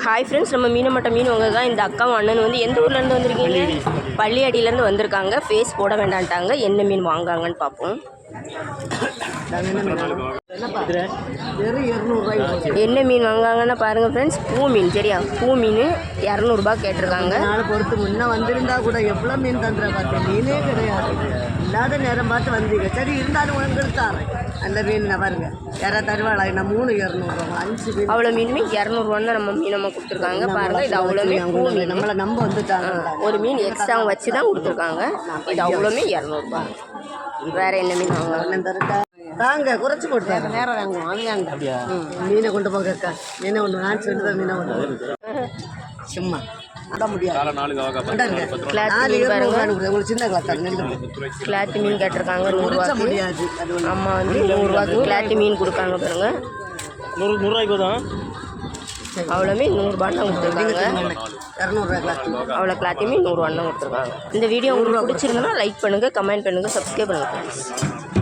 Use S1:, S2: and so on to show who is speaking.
S1: Hi friends, நம்ம மீனமட்ட மீன் வாங்க தான் இந்த அக்காவும் அண்ணன் வந்து எந்த ஊர்லேருந்து வந்திருக்கீங்க? பள்ளியடியிலேருந்து வந்திருக்காங்க. ஃபேஸ் போட வேண்டான்ட்டாங்க. என்ன மீன் வாங்காங்கன்னு பார்ப்போம். என்ன மீன் வாங்காங்கன்னா பாருங்கள் ஃப்ரெண்ட்ஸ், பூ மீன். சரியா, பூ மீன் 200 கேட்டிருக்காங்க.
S2: பொறுத்து முன்னே வந்திருந்தா கூட எவ்வளோ மீன் தந்துட பார்த்தேன், மீனே கிடையாது. இல்லாத நேரம் பார்த்து வந்தீங்க. சரி, இருந்தாலும் உங்களுக்கு தாரேன் அந்த மீன். பாருங்க, யாராவது தருவாளா? நான் 3 200 5 மீன்.
S1: அவ்வளோ மீனுமே 200 நம்ம மீனமாக கொடுத்துருக்காங்க. பாருங்கள், இது அவ்வளோமே பூ மீன்.
S2: நம்மளை நம்ப வந்துட்டாங்க.
S1: ஒரு மீன் எக்ஸ்ட்ரா வச்சு தான் கொடுத்துருக்காங்க. இது அவ்வளோமே 200. வேறு என்ன மீன் வாங்க?
S2: தாங்க குறைச்சி போட்டு நேரம் வாங்குவோம். மீனை கொண்டு போங்கக்கா. மீனை கொண்டு நான் சொல்லுவேன். மீனை கொண்டு சும்மா
S1: கிளாத்து மீன் கேட்டிருக்காங்க 100 முடியாது. அம்மா வந்து 100 கிளாத்து மீன் கொடுக்காங்க பாருங்க.
S3: 100 தான்.
S1: அவ்வளோமே 100 கொடுத்துருக்காங்க.
S2: 200
S1: அவ்வளோ கிளாத்தையுமே 100 கொடுத்துருக்காங்க. இந்த வீடியோ உங்களுக்கு பிடிச்சிருந்தனா லைக் பண்ணுங்கள், கமெண்ட் பண்ணுங்கள், சப்ஸ்கிரைப் பண்ணுங்கள்.